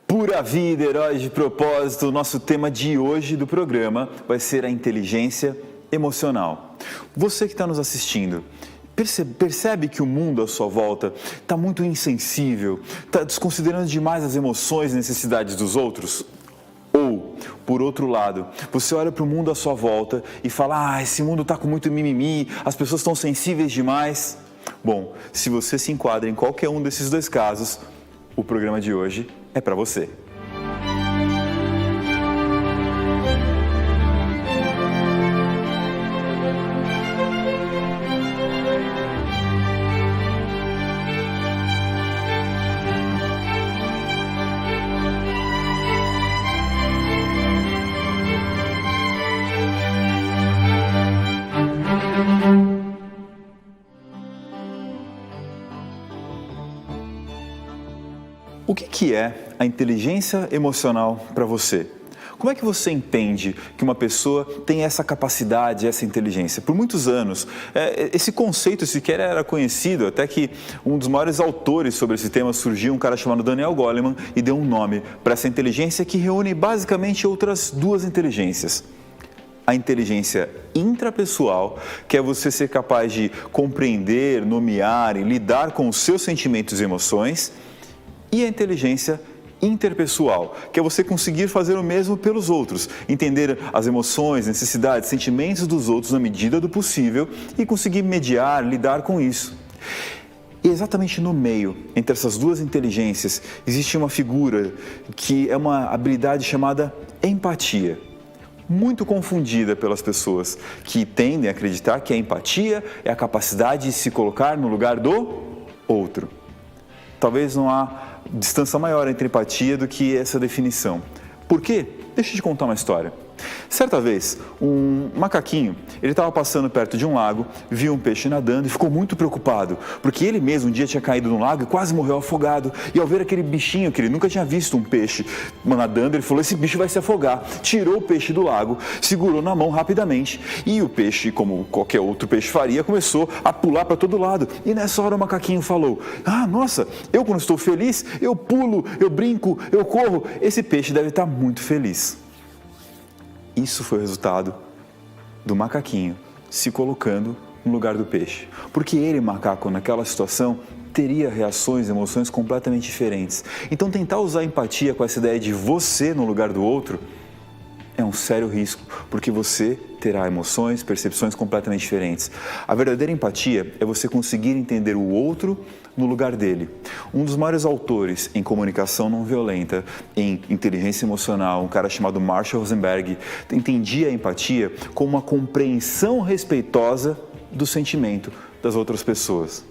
Pura vida, heróis de propósito, o nosso tema de hoje do programa vai ser a inteligência emocional. Você que está nos assistindo, percebe que o mundo à sua volta está muito insensível, está desconsiderando demais as emoções e necessidades dos outros? Ou, por outro lado, você olha para o mundo à sua volta e fala, esse mundo está com muito mimimi, as pessoas estão sensíveis demais. Bom, se você se enquadra em qualquer um desses dois casos, o programa de hoje é para você. O que é a inteligência emocional para você? Como é que você entende que uma pessoa tem essa capacidade, essa inteligência? Por muitos anos, esse conceito sequer era conhecido, até que um dos maiores autores sobre esse tema surgiu, um cara chamado Daniel Goleman, e deu um nome para essa inteligência que reúne basicamente outras duas inteligências. A inteligência intrapessoal, que é você ser capaz de compreender, nomear e lidar com os seus sentimentos e emoções, e a inteligência interpessoal, que é você conseguir fazer o mesmo pelos outros, entender as emoções, necessidades, sentimentos dos outros na medida do possível e conseguir mediar, lidar com isso. E exatamente no meio, entre essas duas inteligências, existe uma figura que é uma habilidade chamada empatia. Muito confundida pelas pessoas que tendem a acreditar que a empatia é a capacidade de se colocar no lugar do outro. Talvez não há distância maior entre empatia do que essa definição. Por quê? Deixa eu te contar uma história. Certa vez, um macaquinho, ele estava passando perto de um lago, viu um peixe nadando e ficou muito preocupado, porque ele mesmo um dia tinha caído no lago e quase morreu afogado. E ao ver aquele bichinho, que ele nunca tinha visto um peixe nadando, ele falou, esse bicho vai se afogar. Tirou o peixe do lago, segurou na mão rapidamente e o peixe, como qualquer outro peixe faria, começou a pular para todo lado. E nessa hora o macaquinho falou, nossa, eu quando estou feliz, eu pulo, eu brinco, eu corro, esse peixe deve estar muito feliz. Isso foi o resultado do macaquinho se colocando no lugar do peixe. Porque ele, macaco, naquela situação, teria reações, emoções completamente diferentes. Então tentar usar empatia com essa ideia de você no lugar do outro é um sério risco, porque você terá emoções, percepções completamente diferentes. A verdadeira empatia é você conseguir entender o outro no lugar dele. Um dos maiores autores em comunicação não violenta, em inteligência emocional, um cara chamado Marshall Rosenberg, entendia a empatia como uma compreensão respeitosa do sentimento das outras pessoas.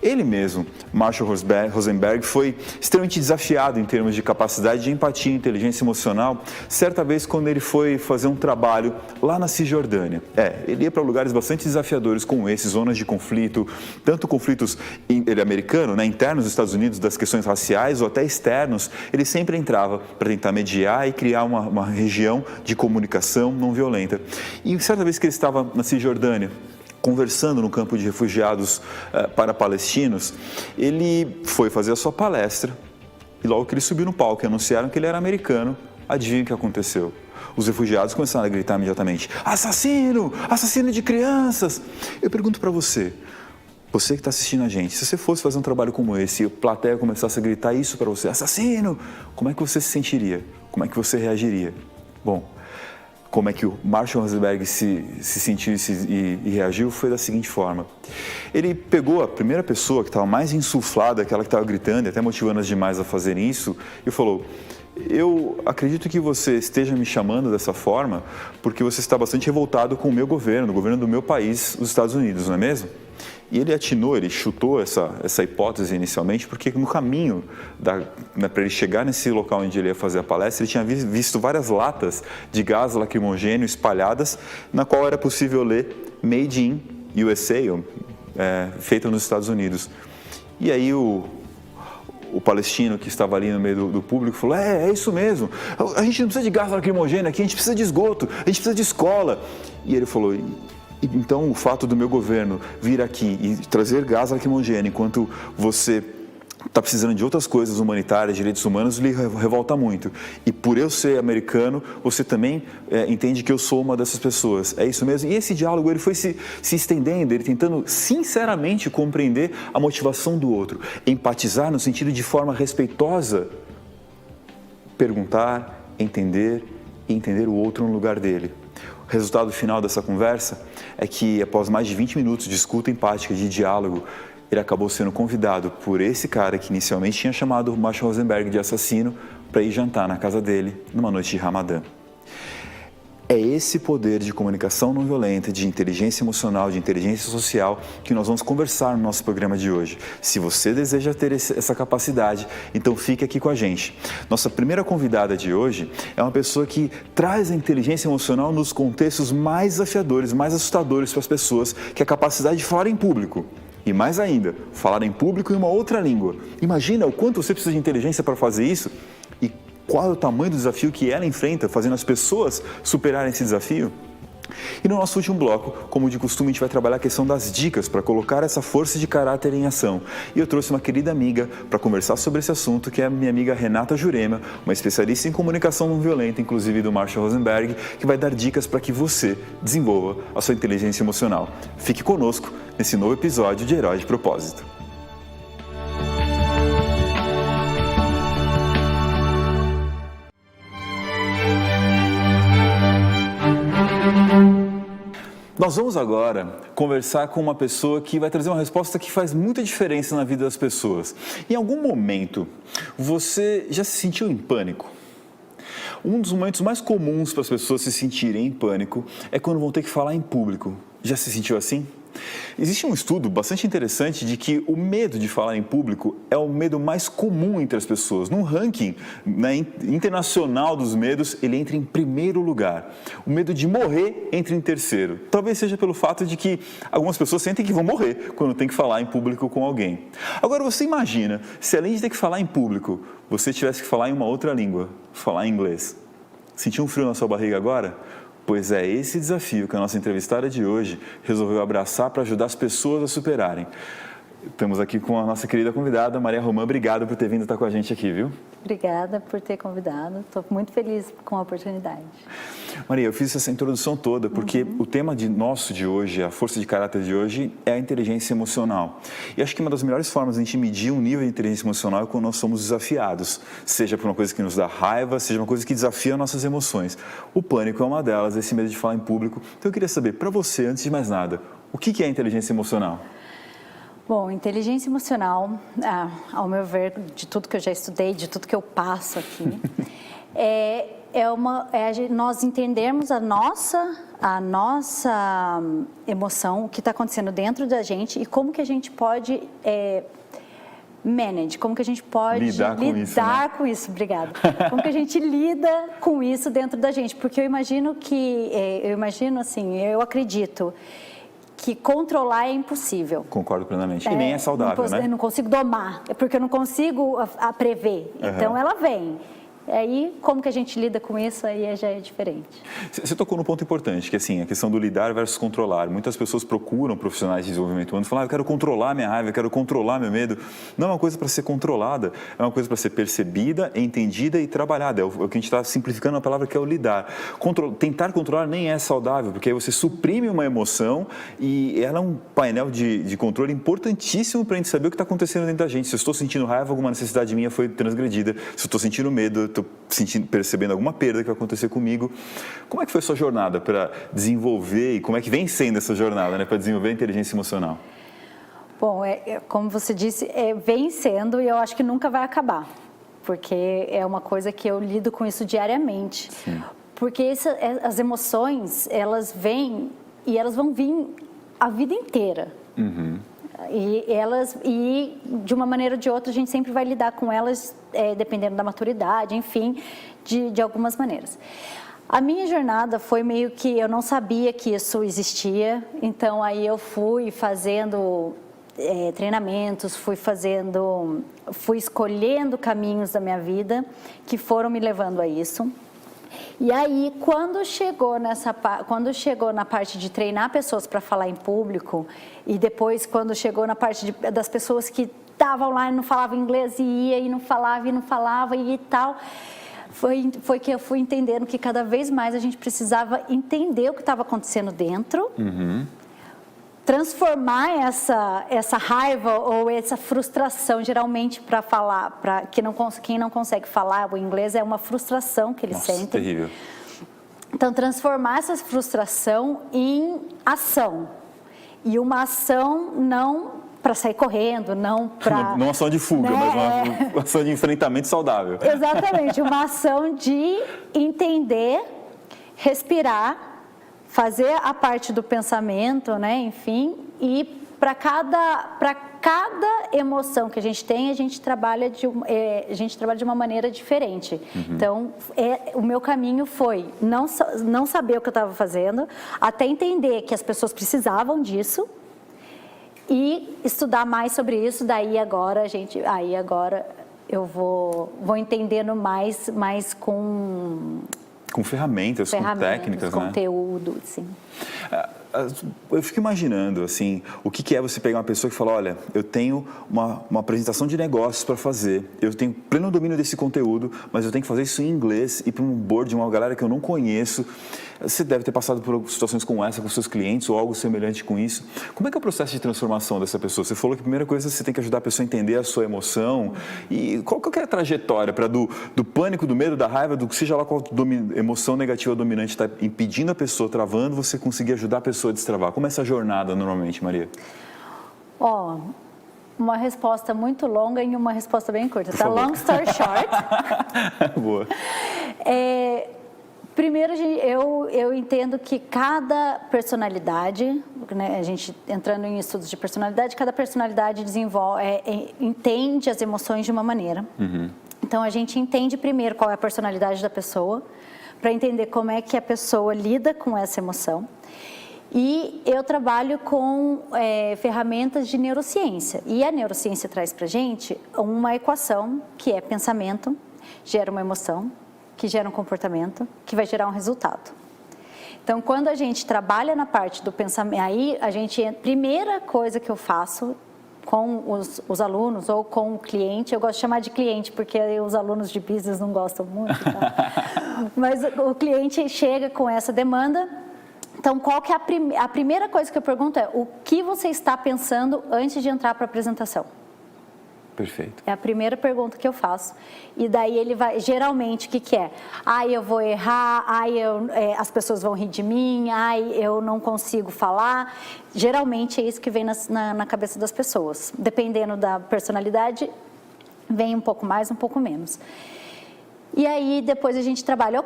Ele mesmo, Marshall Rosenberg, foi extremamente desafiado em termos de capacidade de empatia e inteligência emocional, certa vez quando ele foi fazer um trabalho lá na Cisjordânia. Ele ia para lugares bastante desafiadores como esses, zonas de conflito, tanto conflitos americanos, internos dos Estados Unidos, das questões raciais, ou até externos, ele sempre entrava para tentar mediar e criar uma região de comunicação não violenta. E certa vez que ele estava na Cisjordânia, conversando no campo de refugiados para palestinos, ele foi fazer a sua palestra e logo que ele subiu no palco e anunciaram que ele era americano, adivinha o que aconteceu? Os refugiados começaram a gritar imediatamente, assassino! Assassino de crianças! Eu pergunto para você que está assistindo a gente, se você fosse fazer um trabalho como esse e a plateia começasse a gritar isso para você, assassino! Como é que você se sentiria? Como é que você reagiria? Bom, como é que o Marshall Rosenberg se sentiu e reagiu foi da seguinte forma. Ele pegou a primeira pessoa que estava mais insuflada, aquela que estava gritando e até motivando as demais a fazerem isso, e falou, eu acredito que você esteja me chamando dessa forma porque você está bastante revoltado com o meu governo, o governo do meu país, os Estados Unidos, não é mesmo? E ele ele chutou essa hipótese inicialmente, porque no caminho para ele chegar nesse local onde ele ia fazer a palestra, ele tinha visto várias latas de gás lacrimogêneo espalhadas, na qual era possível ler Made in USA, feita nos Estados Unidos. E aí o palestino que estava ali no meio do público falou, é isso mesmo, a gente não precisa de gás lacrimogêneo aqui, a gente precisa de esgoto, a gente precisa de escola. E ele falou, então o fato do meu governo vir aqui e trazer gás lacrimogêneo enquanto você está precisando de outras coisas humanitárias, direitos humanos, lhe revolta muito. E por eu ser americano, você também entende que eu sou uma dessas pessoas. É isso mesmo? E esse diálogo ele foi se estendendo, ele tentando sinceramente compreender a motivação do outro, empatizar no sentido de forma respeitosa, perguntar, entender e entender o outro no lugar dele. O resultado final dessa conversa é que, após mais de 20 minutos de escuta empática, de diálogo, ele acabou sendo convidado por esse cara que inicialmente tinha chamado o Marshall Rosenberg de assassino para ir jantar na casa dele numa noite de Ramadã. É esse poder de comunicação não violenta, de inteligência emocional, de inteligência social que nós vamos conversar no nosso programa de hoje. Se você deseja ter essa capacidade, então fique aqui com a gente. Nossa primeira convidada de hoje é uma pessoa que traz a inteligência emocional nos contextos mais desafiadores, mais assustadores para as pessoas, que é a capacidade de falar em público. E mais ainda, falar em público em uma outra língua. Imagina o quanto você precisa de inteligência para fazer isso e qual é o tamanho do desafio que ela enfrenta, fazendo as pessoas superarem esse desafio? E no nosso último bloco, como de costume, a gente vai trabalhar a questão das dicas para colocar essa força de caráter em ação. E eu trouxe uma querida amiga para conversar sobre esse assunto, que é a minha amiga Renata Jurema, uma especialista em comunicação não violenta, inclusive do Marshall Rosenberg, que vai dar dicas para que você desenvolva a sua inteligência emocional. Fique conosco nesse novo episódio de Herói de Propósito. Nós vamos agora conversar com uma pessoa que vai trazer uma resposta que faz muita diferença na vida das pessoas. Em algum momento, você já se sentiu em pânico? Um dos momentos mais comuns para as pessoas se sentirem em pânico é quando vão ter que falar em público. Já se sentiu assim? Existe um estudo bastante interessante de que o medo de falar em público é o medo mais comum entre as pessoas. Num ranking internacional dos medos, ele entra em primeiro lugar. O medo de morrer entra em terceiro. Talvez seja pelo fato de que algumas pessoas sentem que vão morrer quando tem que falar em público com alguém. Agora você imagina, se além de ter que falar em público, você tivesse que falar em uma outra língua, falar em inglês. Sentiu um frio na sua barriga agora? Pois é esse desafio que a nossa entrevistada de hoje resolveu abraçar para ajudar as pessoas a superarem. Estamos aqui com a nossa querida convidada, Maria Romã. Obrigado por ter vindo estar com a gente aqui, viu? Obrigada por ter convidado. Estou muito feliz com a oportunidade. Maria, eu fiz essa introdução toda porque o tema nosso de hoje, a força de caráter de hoje, é a inteligência emocional. E acho que uma das melhores formas de a gente medir um nível de inteligência emocional é quando nós somos desafiados. Seja por uma coisa que nos dá raiva, seja uma coisa que desafia nossas emoções. O pânico é uma delas, esse medo de falar em público. Então eu queria saber, para você, antes de mais nada, o que é a inteligência emocional? Bom, inteligência emocional, ao meu ver, de tudo que eu já estudei, de tudo que eu passo aqui, nós entendermos a nossa emoção, o que está acontecendo dentro da gente e como que a gente pode como que a gente pode lidar com isso, obrigada. Como que a gente lida com isso dentro da gente, porque eu acredito que controlar é impossível. Concordo plenamente. E nem é saudável, né? Eu não consigo domar, porque eu não consigo prever. Então, ela vem. Aí, como que a gente lida com isso, aí já é diferente. Você tocou num ponto importante, que assim, a questão do lidar versus controlar. Muitas pessoas procuram profissionais de desenvolvimento humano e falam, eu quero controlar minha raiva, eu quero controlar meu medo. Não é uma coisa para ser controlada, é uma coisa para ser percebida, entendida e trabalhada. É o que a gente está simplificando a palavra que é o lidar. Tentar controlar nem é saudável, porque aí você suprime uma emoção e ela é um painel de controle importantíssimo para a gente saber o que está acontecendo dentro da gente. Se eu estou sentindo raiva, alguma necessidade minha foi transgredida. Se eu estou sentindo medo, estou percebendo alguma perda que vai acontecer comigo. Como é que foi a sua jornada para desenvolver e como é que vem sendo essa jornada, né, para desenvolver a inteligência emocional? Bom, como você disse, vem sendo e eu acho que nunca vai acabar, porque é uma coisa que eu lido com isso diariamente. Sim. Porque as emoções, elas vêm e elas vão vir a vida inteira. Uhum. E de uma maneira ou de outra a gente sempre vai lidar com elas dependendo da maturidade, enfim, de algumas maneiras. A minha jornada foi meio que eu não sabia que isso existia, então aí eu fui fazendo treinamentos, fui escolhendo caminhos da minha vida que foram me levando a isso. E aí, quando chegou na parte de treinar pessoas para falar em público, e depois quando chegou na parte das pessoas que estava online, não falava inglês, e ia e não falava e tal. Foi que eu fui entendendo que cada vez mais a gente precisava entender o que estava acontecendo dentro, transformar essa raiva ou essa frustração, geralmente para falar, para quem não consegue falar o inglês, é uma frustração que eles sentem. Terrível. Então, transformar essa frustração em ação. E uma ação não para sair correndo, não para... Não ação de fuga, né? mas uma ação de enfrentamento saudável. Exatamente, uma ação de entender, respirar, fazer a parte do pensamento, né? Enfim, e para cada emoção que a gente tem, a gente trabalha de uma maneira diferente. Então, o meu caminho foi não saber o que eu estava fazendo, até entender que as pessoas precisavam disso e estudar mais sobre isso. Daí agora eu vou entendendo mais com ferramentas, com técnicas, né? Conteúdo, sim. Eu fico imaginando, assim, o que é você pegar uma pessoa que fala, olha, eu tenho uma apresentação de negócios para fazer, eu tenho pleno domínio desse conteúdo, mas eu tenho que fazer isso em inglês e para um board de uma galera que eu não conheço. Você deve ter passado por situações como essa com seus clientes ou algo semelhante com isso. Como é que é o processo de transformação dessa pessoa? Você falou que a primeira coisa você tem que ajudar a pessoa a entender a sua emoção. E qual que é a trajetória para do pânico, do medo, da raiva, do que seja lá qual emoção negativa dominante está impedindo a pessoa, travando, você conseguir ajudar a pessoa a destravar? Como é essa jornada normalmente, Maria? Uma resposta muito longa e uma resposta bem curta. Tá? Long story short. Boa. Primeiro, eu entendo que cada personalidade, né, a gente entrando em estudos de personalidade, cada personalidade entende as emoções de uma maneira. Então, a gente entende primeiro qual é a personalidade da pessoa, para entender como é que a pessoa lida com essa emoção. E eu trabalho com ferramentas de neurociência. E a neurociência traz para a gente uma equação que é pensamento, gera uma emoção, que gera um comportamento, que vai gerar um resultado. Então, quando a gente trabalha na parte do pensamento, aí primeira coisa que eu faço com os alunos ou com o cliente, eu gosto de chamar de cliente, porque os alunos de business não gostam muito, tá? Mas o cliente chega com essa demanda. Então, qual que é a primeira coisa que eu pergunto é, o que você está pensando antes de entrar para a apresentação? Perfeito. É a primeira pergunta que eu faço. E daí ele vai, geralmente, o que é? Eu vou errar, as pessoas vão rir de mim, eu não consigo falar. Geralmente é isso que vem na cabeça das pessoas. Dependendo da personalidade, vem um pouco mais, um pouco menos. E aí depois a gente trabalha,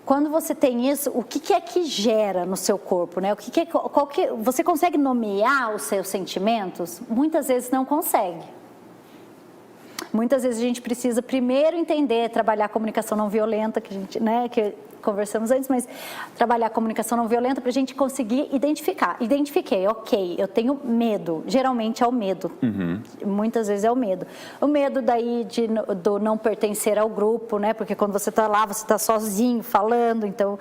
quando você tem isso, o que é que gera no seu corpo, né? Você consegue nomear os seus sentimentos? Muitas vezes não consegue. Muitas vezes a gente precisa primeiro entender, trabalhar a comunicação não violenta, que a gente, né, que conversamos antes, mas trabalhar a comunicação não violenta para a gente conseguir identificar. Identifiquei, eu tenho medo. Geralmente é o medo. Muitas vezes é o medo. O medo daí do não pertencer ao grupo, né? Porque quando você está lá, você está sozinho falando. Então,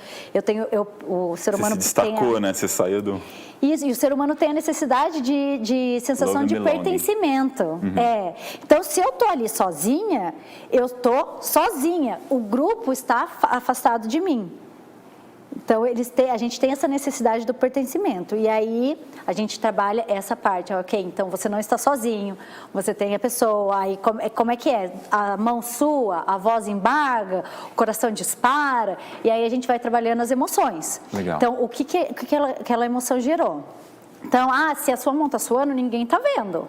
o ser humano você se destacou, né? Você saiu do... Isso, e o ser humano tem a necessidade de sensação de pertencimento. Então, se eu estou ali sozinha, eu estou sozinha. O grupo está afastado de mim. Então, a gente tem essa necessidade do pertencimento. E aí, a gente trabalha essa parte. Então você não está sozinho, você tem a pessoa. Aí, como é que é? A mão sua, a voz embarga, o coração dispara. E aí, a gente vai trabalhando as emoções. Legal. Então, o que aquela emoção gerou? Então, se a sua mão está suando, ninguém está vendo.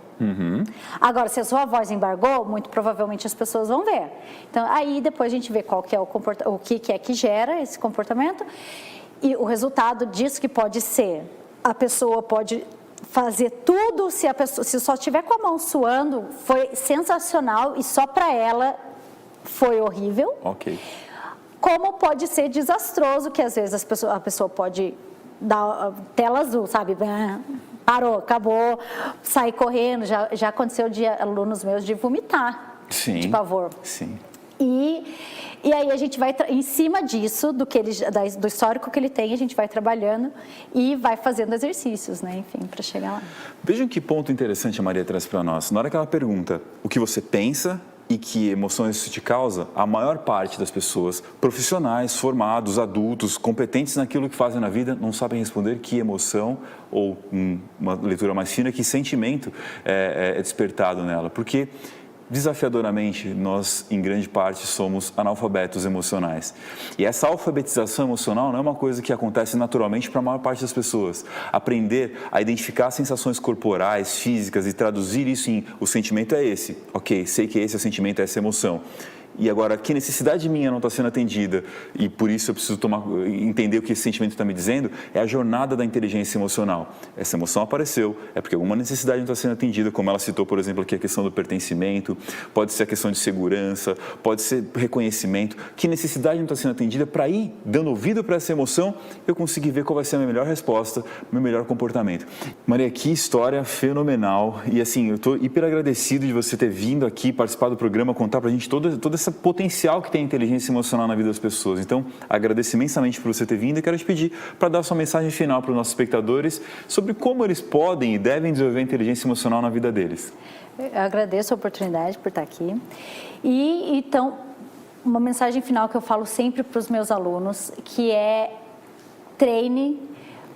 Agora, se a sua voz embargou, muito provavelmente as pessoas vão ver. Então, aí depois a gente vê qual que é o que é que gera esse comportamento. E o resultado disso que pode ser, a pessoa pode fazer tudo, se só tiver com a mão suando, foi sensacional e só para ela foi horrível. Como pode ser desastroso, que às vezes a pessoa pode... da tela azul, sabe? Parou, acabou, sair correndo. Já aconteceu de alunos meus de vomitar, de pavor. Sim. E E aí a gente vai, em cima disso, do histórico que ele tem, a gente vai trabalhando e vai fazendo exercícios, né? Enfim, para chegar lá. Vejam que ponto interessante a Maria traz para nós. Na hora que ela pergunta o que você pensa e que emoções isso te causa, a maior parte das pessoas, profissionais, formados, adultos, competentes naquilo que fazem na vida, não sabem responder que emoção, ou uma leitura mais fina, que sentimento é despertado nela. Porque, desafiadoramente, nós, em grande parte, somos analfabetos emocionais. E essa alfabetização emocional não é uma coisa que acontece naturalmente para a maior parte das pessoas. Aprender a identificar sensações corporais, físicas e traduzir isso em o sentimento é esse. Ok, sei que esse é o sentimento, essa é a emoção. E agora, que necessidade minha não está sendo atendida e por isso eu preciso entender o que esse sentimento está me dizendo, é a jornada da inteligência emocional. Essa emoção apareceu, é porque alguma necessidade não está sendo atendida, como ela citou, por exemplo, aqui a questão do pertencimento, pode ser a questão de segurança, pode ser reconhecimento. Que necessidade não está sendo atendida para ir dando ouvido para essa emoção, eu conseguir ver qual vai ser a minha melhor resposta, meu melhor comportamento. Maria, que história fenomenal e assim, eu estou hiper agradecido de você ter vindo aqui, participar do programa, contar para a gente toda essa potencial que tem a inteligência emocional na vida das pessoas. Então, agradeço imensamente por você ter vindo e quero te pedir para dar sua mensagem final para os nossos espectadores sobre como eles podem e devem desenvolver a inteligência emocional na vida deles. Eu agradeço a oportunidade por estar aqui. E, então, uma mensagem final que eu falo sempre para os meus alunos, que é treine,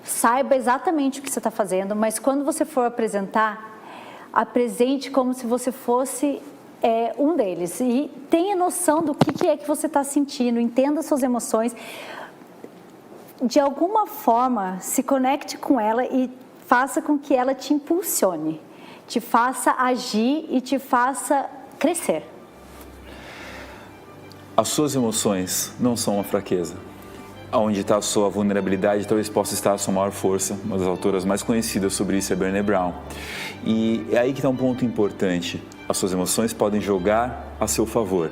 saiba exatamente o que você está fazendo, mas quando você for apresentar, apresente como se você fosse um deles e tenha noção do que é que você está sentindo, entenda suas emoções, de alguma forma se conecte com ela e faça com que ela te impulsione, te faça agir e te faça crescer. As suas emoções não são uma fraqueza. Onde está a sua vulnerabilidade, talvez possa estar a sua maior força. Uma das autoras mais conhecidas sobre isso é Brené Brown. E é aí que está um ponto importante. As suas emoções podem jogar a seu favor.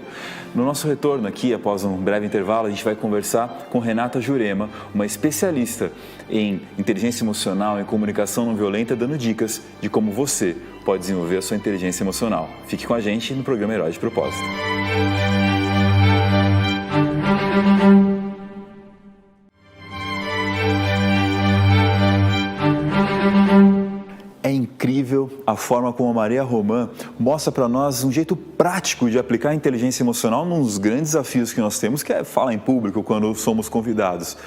No nosso retorno aqui, após um breve intervalo, a gente vai conversar com Renata Jurema, uma especialista em inteligência emocional e comunicação não violenta, dando dicas de como você pode desenvolver a sua inteligência emocional. Fique com a gente no programa Herói de Propósito. É incrível a forma como a Maria Romã mostra para nós um jeito prático de aplicar a inteligência emocional num dos grandes desafios que nós temos, que é falar em público quando somos convidados.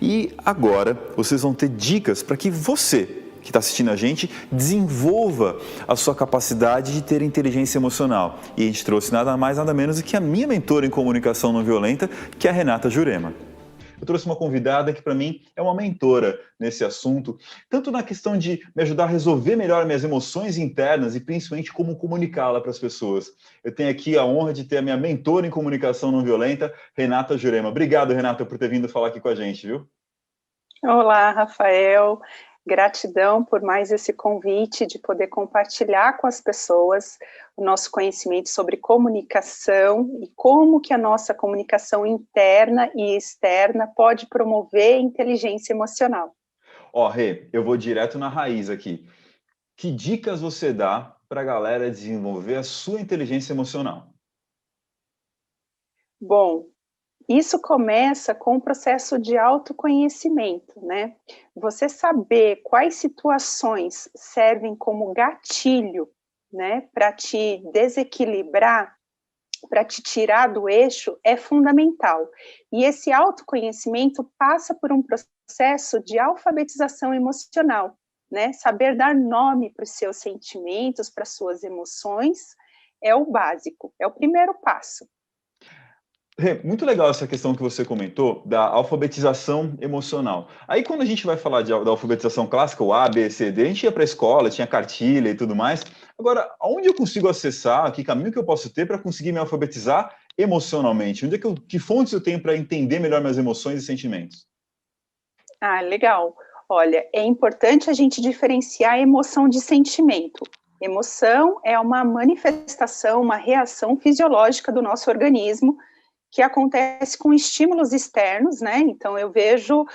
E agora vocês vão ter dicas para que você, que está assistindo a gente, desenvolva a sua capacidade de ter inteligência emocional. E a gente trouxe nada mais, nada menos do que a minha mentora em comunicação não violenta, que é a Renata Jurema. Eu trouxe uma convidada que, para mim, é uma mentora nesse assunto, tanto na questão de me ajudar a resolver melhor minhas emoções internas e, principalmente, como comunicá-la para as pessoas. Eu tenho aqui a honra de ter a minha mentora em comunicação não violenta, Renata Jurema. Obrigado, Renata, por ter vindo falar aqui com a gente, viu? Olá, Rafael. Gratidão por mais esse convite de poder compartilhar com as pessoas o nosso conhecimento sobre comunicação e como que a nossa comunicação interna e externa pode promover inteligência emocional. Rê, eu vou direto na raiz aqui. Que dicas você dá para a galera desenvolver a sua inteligência emocional? Bom, isso começa com o processo de autoconhecimento, né? Você saber quais situações servem como gatilho, né, para te desequilibrar, para te tirar do eixo, é fundamental. E esse autoconhecimento passa por um processo de alfabetização emocional, né? Saber dar nome para os seus sentimentos, para as suas emoções, é o básico, é o primeiro passo. Muito legal essa questão que você comentou da alfabetização emocional. Aí quando a gente vai falar da alfabetização clássica, o A, B, C, D, a gente ia para a escola, tinha cartilha e tudo mais. Agora, onde eu consigo acessar, que caminho que eu posso ter para conseguir me alfabetizar emocionalmente? Que fontes eu tenho para entender melhor minhas emoções e sentimentos? Ah, legal. Olha, é importante a gente diferenciar emoção de sentimento. Emoção é uma manifestação, uma reação fisiológica do nosso organismo, que acontece com estímulos externos, né? Então, eu vejo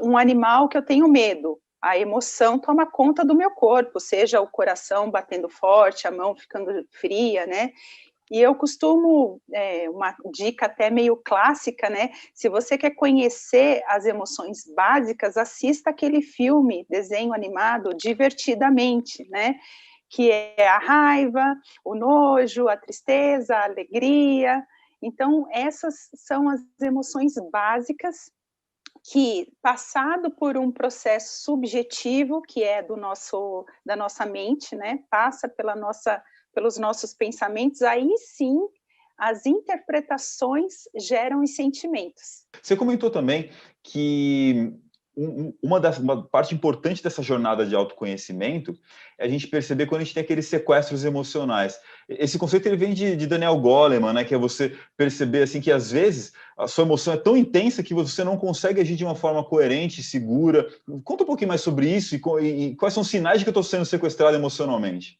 um animal que eu tenho medo, a emoção toma conta do meu corpo, seja o coração batendo forte, a mão ficando fria, né? E eu costumo, uma dica até meio clássica, né? Se você quer conhecer as emoções básicas, assista aquele filme, desenho animado, Divertidamente, né? Que é a raiva, o nojo, a tristeza, a alegria. Então, essas são as emoções básicas que, passado por um processo subjetivo, que é da nossa mente, né, passa pelos nossos pensamentos, aí sim as interpretações geram os sentimentos. Você comentou também que uma parte importante dessa jornada de autoconhecimento é a gente perceber quando a gente tem aqueles sequestros emocionais. Esse conceito ele vem de Daniel Goleman, né, que é você perceber assim que às vezes a sua emoção é tão intensa que você não consegue agir de uma forma coerente, segura. Conta um pouquinho mais sobre isso e quais são os sinais de que eu estou sendo sequestrado emocionalmente.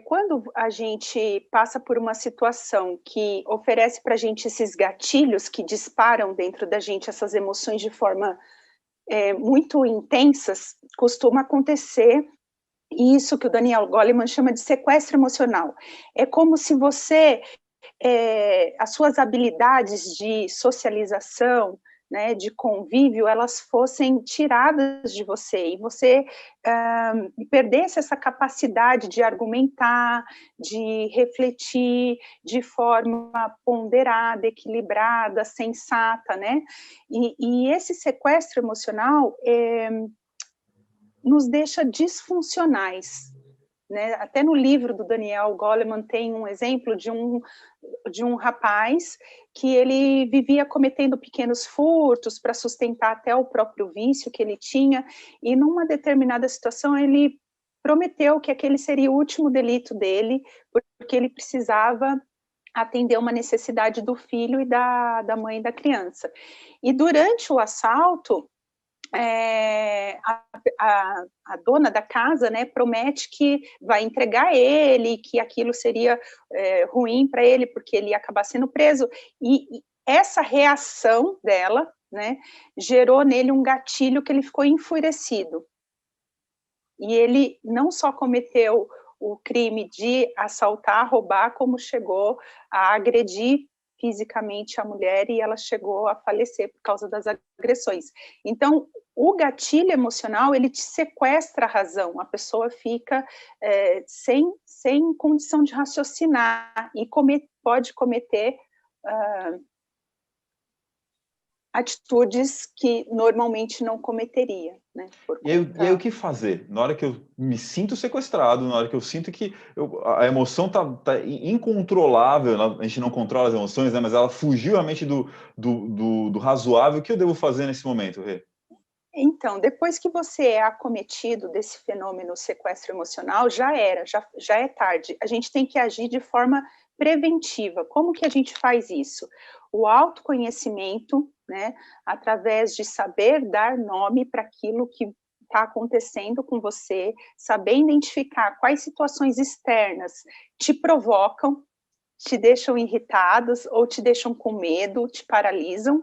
Quando a gente passa por uma situação que oferece para a gente esses gatilhos que disparam dentro da gente essas emoções de forma muito intensas, costuma acontecer isso que o Daniel Goleman chama de sequestro emocional. É como se você, as suas habilidades de socialização, né, de convívio, elas fossem tiradas de você, e você perdesse essa capacidade de argumentar, de refletir de forma ponderada, equilibrada, sensata, né? E esse sequestro emocional nos deixa disfuncionais, né? Até no livro do Daniel Goleman tem um exemplo de um rapaz que ele vivia cometendo pequenos furtos para sustentar até o próprio vício que ele tinha, e numa determinada situação ele prometeu que aquele seria o último delito dele, porque ele precisava atender uma necessidade do filho e da mãe da criança. E durante o assalto, a dona da casa, né, promete que vai entregar ele, que aquilo seria ruim para ele, porque ele ia acabar sendo preso, e essa reação dela, né, gerou nele um gatilho que ele ficou enfurecido. E ele não só cometeu o crime de assaltar, roubar, como chegou a agredir fisicamente a mulher, e ela chegou a falecer por causa das agressões. Então, o gatilho emocional, ele te sequestra a razão, a pessoa fica sem condição de raciocinar e pode cometer atitudes que normalmente não cometeria, né? E aí, o que fazer? Na hora que eu me sinto sequestrado, na hora que eu sinto que a emoção tá incontrolável, a gente não controla as emoções, né, mas ela fugiu realmente do razoável, o que eu devo fazer nesse momento, Rê? Então, depois que você é acometido desse fenômeno sequestro emocional, já é tarde. A gente tem que agir de forma preventiva. Como que a gente faz isso? O autoconhecimento, né, através de saber dar nome para aquilo que está acontecendo com você, saber identificar quais situações externas te provocam, te deixam irritados ou te deixam com medo, te paralisam,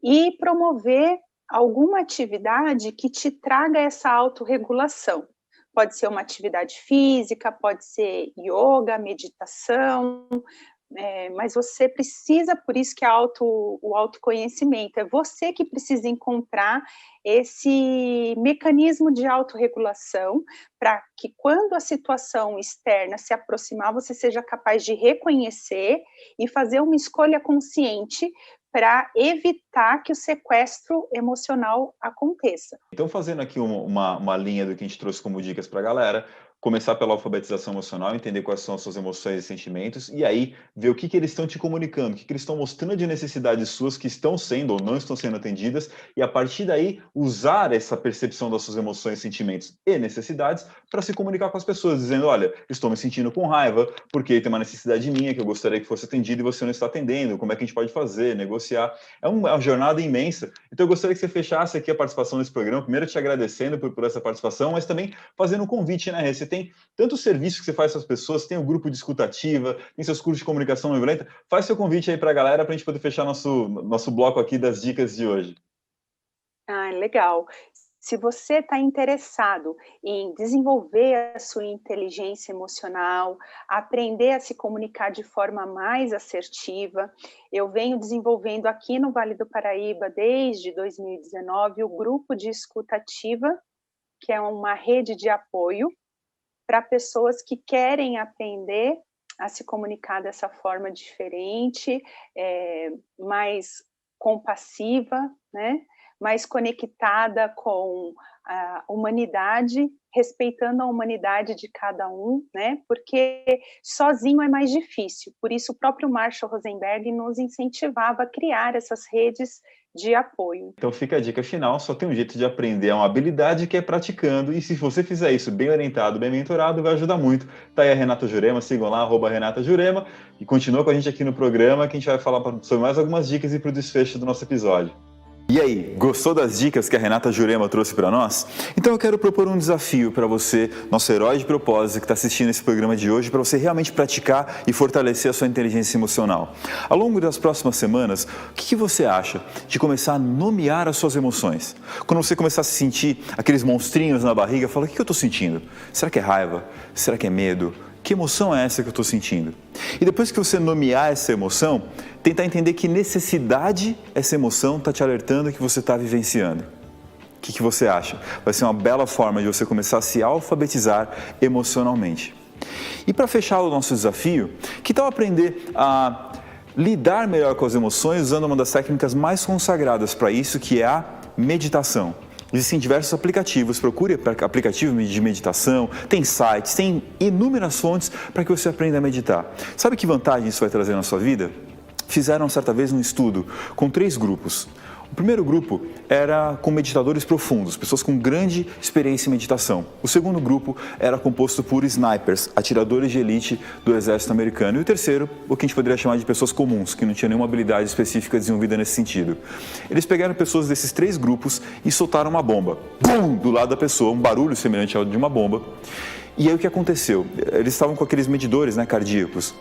e promover alguma atividade que te traga essa autorregulação. Pode ser uma atividade física, pode ser yoga, meditação, mas você precisa, por isso que o autoconhecimento, é você que precisa encontrar esse mecanismo de autorregulação para que quando a situação externa se aproximar, você seja capaz de reconhecer e fazer uma escolha consciente para evitar que o sequestro emocional aconteça. Então, fazendo aqui uma linha do que a gente trouxe como dicas para a galera, começar pela alfabetização emocional, entender quais são as suas emoções e sentimentos, e aí ver o que eles estão te comunicando, o que eles estão mostrando de necessidades suas que estão sendo ou não estão sendo atendidas, e a partir daí usar essa percepção das suas emoções, sentimentos e necessidades para se comunicar com as pessoas, dizendo, olha, estou me sentindo com raiva porque tem uma necessidade minha que eu gostaria que fosse atendida e você não está atendendo, como é que a gente pode fazer, negociar. É uma jornada imensa. Então eu gostaria que você fechasse aqui a participação nesse programa, primeiro te agradecendo por essa participação, mas também fazendo um convite, né, Rê? Você tem tantos serviços que você faz para as pessoas, tem o grupo de escutativa, tem seus cursos de comunicação não violenta. Faz seu convite aí para a galera para a gente poder fechar nosso bloco aqui das dicas de hoje. Ah, legal. Se você está interessado em desenvolver a sua inteligência emocional, aprender a se comunicar de forma mais assertiva, eu venho desenvolvendo aqui no Vale do Paraíba, desde 2019, o Grupo de Escuta Ativa, que é uma rede de apoio para pessoas que querem aprender a se comunicar dessa forma diferente, mais compassiva, né? Mais conectada com a humanidade, respeitando a humanidade de cada um, né? Porque sozinho é mais difícil. Por isso, o próprio Marshall Rosenberg nos incentivava a criar essas redes de apoio. Então fica a dica final, só tem um jeito de aprender, é uma habilidade que é praticando, e se você fizer isso bem orientado, bem mentorado, vai ajudar muito. Tá aí a Renata Jurema, sigam lá, @Renata Jurema, e continua com a gente aqui no programa, que a gente vai falar sobre mais algumas dicas e para o desfecho do nosso episódio. E aí, gostou das dicas que a Renata Jurema trouxe para nós? Então eu quero propor um desafio para você, nosso herói de propósito que está assistindo esse programa de hoje, para você realmente praticar e fortalecer a sua inteligência emocional. Ao longo das próximas semanas, o que você acha de começar a nomear as suas emoções? Quando você começar a se sentir aqueles monstrinhos na barriga, fala, o que eu estou sentindo? Será que é raiva? Será que é medo? Que emoção é essa que eu estou sentindo? E depois que você nomear essa emoção, tentar entender que necessidade essa emoção está te alertando que você está vivenciando. O que você acha? Vai ser uma bela forma de você começar a se alfabetizar emocionalmente. E para fechar o nosso desafio, que tal aprender a lidar melhor com as emoções usando uma das técnicas mais consagradas para isso, que é a meditação? Existem diversos aplicativos, procure aplicativo de meditação, tem sites, tem inúmeras fontes para que você aprenda a meditar. Sabe que vantagem isso vai trazer na sua vida? Fizeram certa vez um estudo com 3 grupos. O primeiro grupo era com meditadores profundos, pessoas com grande experiência em meditação. O segundo grupo era composto por snipers, atiradores de elite do exército americano. E o terceiro, o que a gente poderia chamar de pessoas comuns, que não tinham nenhuma habilidade específica desenvolvida nesse sentido. Eles pegaram pessoas desses 3 grupos e soltaram uma bomba. Bum! Do lado da pessoa, um barulho semelhante ao de uma bomba. E aí o que aconteceu? Eles estavam com aqueles medidores, né, cardíacos.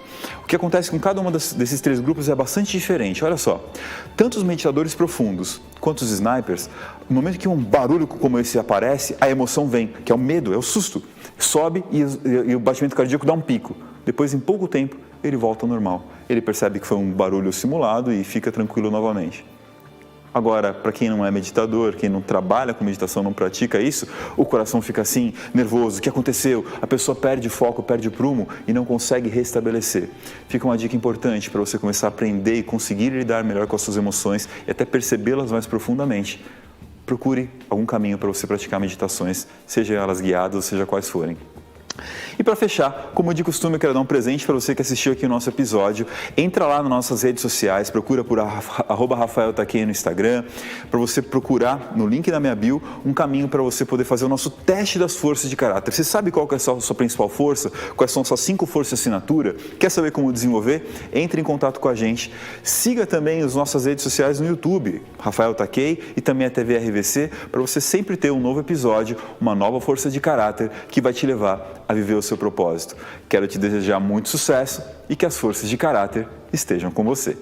O que acontece com cada um desses 3 grupos é bastante diferente. Olha só, tanto os meditadores profundos quanto os snipers, no momento que um barulho como esse aparece, a emoção vem, que é o medo, é o susto. Sobe e o batimento cardíaco dá um pico. Depois, em pouco tempo, ele volta ao normal. Ele percebe que foi um barulho simulado e fica tranquilo novamente. Agora, para quem não é meditador, quem não trabalha com meditação, não pratica isso, o coração fica assim, nervoso. O que aconteceu? A pessoa perde foco, perde o prumo e não consegue restabelecer. Fica uma dica importante para você começar a aprender e conseguir lidar melhor com as suas emoções e até percebê-las mais profundamente. Procure algum caminho para você praticar meditações, seja elas guiadas ou seja quais forem. E para fechar, como de costume, eu quero dar um presente para você que assistiu aqui o nosso episódio. Entra lá nas nossas redes sociais, procura por @Rafael Takei no Instagram, para você procurar no link da minha bio um caminho para você poder fazer o nosso teste das forças de caráter. Você sabe qual que é a sua principal força? Quais são suas 5 forças de assinatura? Quer saber como desenvolver? Entre em contato com a gente. Siga também as nossas redes sociais no YouTube, Rafael Takei, e também a TV RVC, para você sempre ter um novo episódio, uma nova força de caráter que vai te levar a viver o seu propósito. Quero te desejar muito sucesso e que as forças de caráter estejam com você.